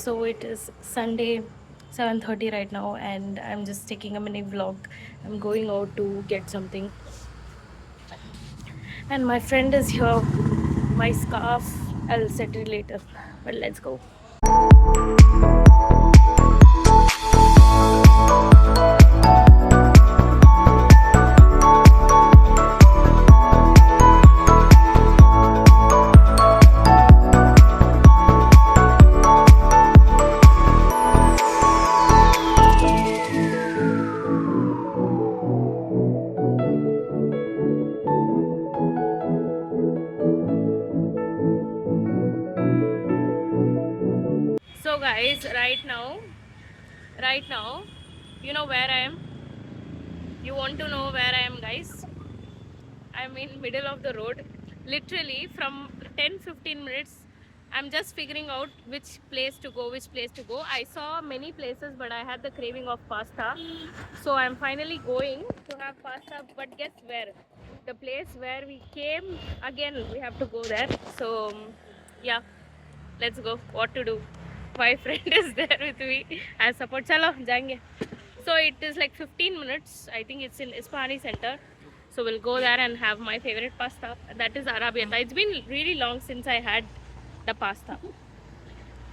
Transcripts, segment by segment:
So it is Sunday 7:30 right now, and I'm just taking a mini vlog. I'm going out to get something, and my friend is here. My scarf, I'll set it later, but let's go. So guys, right now, you know where I am? You want to know where I am, guys? I'm in middle of the road. Literally from 10-15 minutes, I'm just figuring out which place to go, I saw many places, but I had the craving of pasta. So I'm finally going to have pasta, but guess where? The place where we came, again, we have to go there. So yeah, let's go. What to do? My friend is there with me. I support. Chalo, jayenge. So it is like 15 minutes. I think it's in Ispani Center. So we'll go there and have my favorite pasta. That is Arabiata. It's been really long since I had the pasta.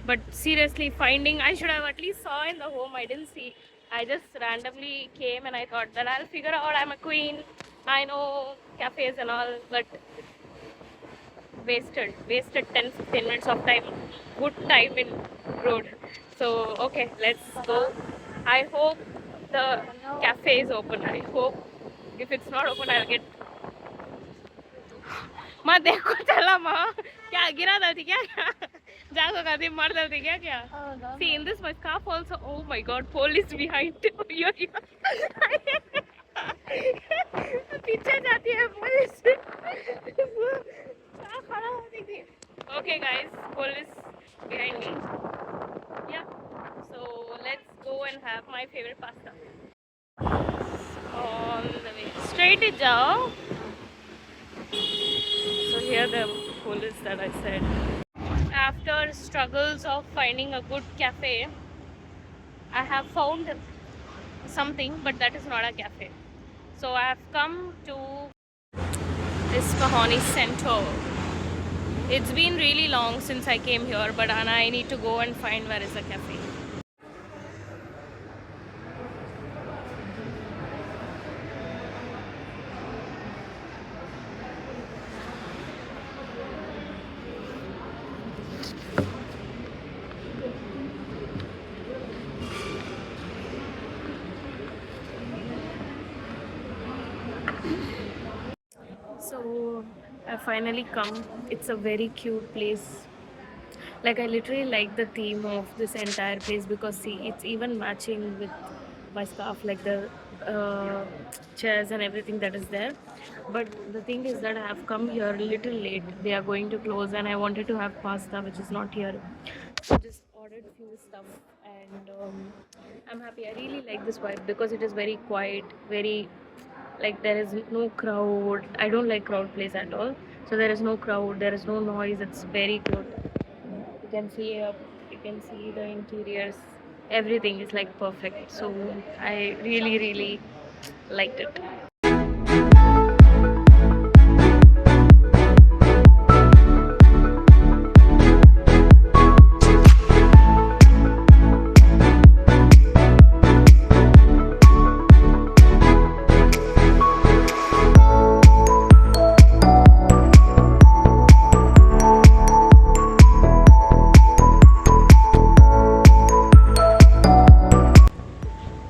But seriously, finding, I should have at least saw in the home. I didn't see. I just randomly came and I thought that I'll figure out I'm a queen. I know cafes and all, but wasted 10-15 minutes of time, good time in road. So okay, let's go. I hope the cafe is open. I hope. If it's not open, I'll get. माँ देखो चला माँ क्या गिरा डालती क्या जागो गाती मर डालती क्या see in this my scarf also. Oh my god, police behind you. पीछे जाती है पुलिस. क्या खड़ा होती थी. Okay guys, police behind me. Yeah, so let's go and have my favorite pasta. On the way straight it जाओ. So here the police that I said. After struggles of finding a good cafe, I have found something, but that is not a cafe. So I have come to Isfahani Center. It's been really long since I came here, but Anna, I need to go and find where is the cafe. So I finally come. It's a very cute place. Like I literally like the theme of this entire place because see, it's even matching with my scarf, like the chairs and everything that is there. But the thing is that I have come here a little late. They are going to close, and I wanted to have pasta, which is not here. So just ordered few stuff, and I'm happy. I really like this vibe because it is very quiet, very like there is no crowd. I don't like crowd place at all. So there is no crowd, there is no noise. It's very good. You can see up, you can see the interiors. Everything is like perfect. So I really liked it.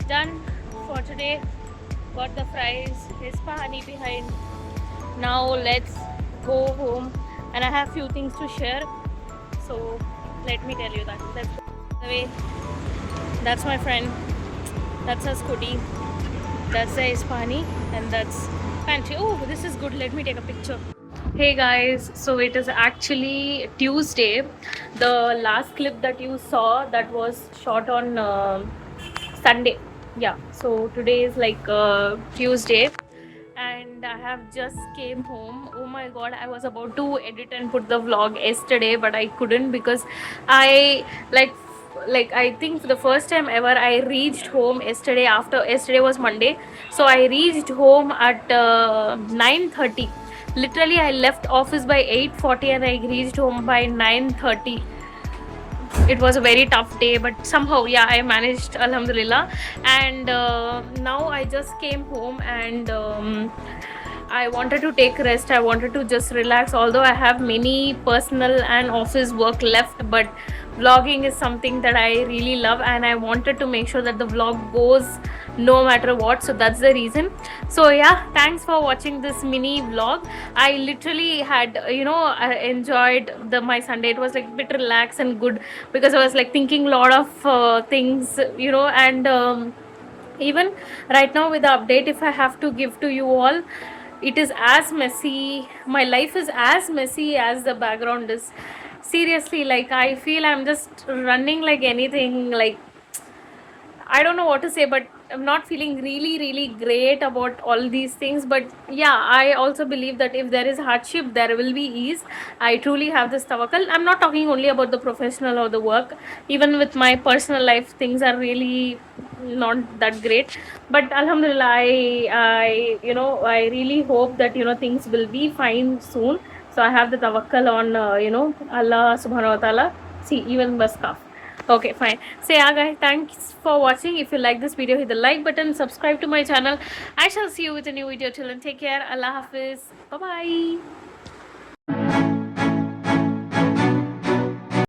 Done for today. Got the fries. There's Pahani behind. Now let's go home, and I have few things to share. So let me tell you that. Let's go. The way. That's my friend. That's her scooty. That's the Ispani, and that's pantry. Oh, this is good. Let me take a picture. Hey guys, so it is actually Tuesday. The last clip that you saw that was shot on Sunday. Yeah, so today is like Tuesday, and I have just came home. Oh my god, I was about to edit and put the vlog yesterday, but I couldn't because I like like I think for the first time ever I reached home yesterday. After yesterday was Monday, so I reached home at 9:30. Literally I left office by 8:40 and I reached home by 9:30. It was a very tough day, but somehow, yeah, I managed, alhamdulillah. And now I just came home, and I wanted to take rest. I wanted to just relax, although I have many personal and office work left. But vlogging is something that I really love, and I wanted to make sure that the vlog goes no matter what. So that's the reason. So yeah, thanks for watching this mini vlog. I literally had, I enjoyed my Sunday. It was like a bit relaxed and good, because I was like thinking a lot of things, and even right now with the update, if I have to give to you all, it is as messy. My life is as messy as the background is. Seriously, like I feel I'm just running like anything. Like I don't know what to say, but I'm not feeling really, really great about all these things. But yeah, I also believe that if there is hardship, there will be ease. I truly have this tawakkal. I'm not talking only about the professional or the work. Even with my personal life, things are really not that great. But alhamdulillah, I really hope that things will be fine soon. So I have the tawakkal on Allah subhanahu wa taala. See, even Baskaf. Okay, fine. So yeah, guys, thanks for watching. If you like this video, hit the like button, subscribe to my channel. I shall see you with a new video. Till then, take care. Allah Hafiz. Bye bye.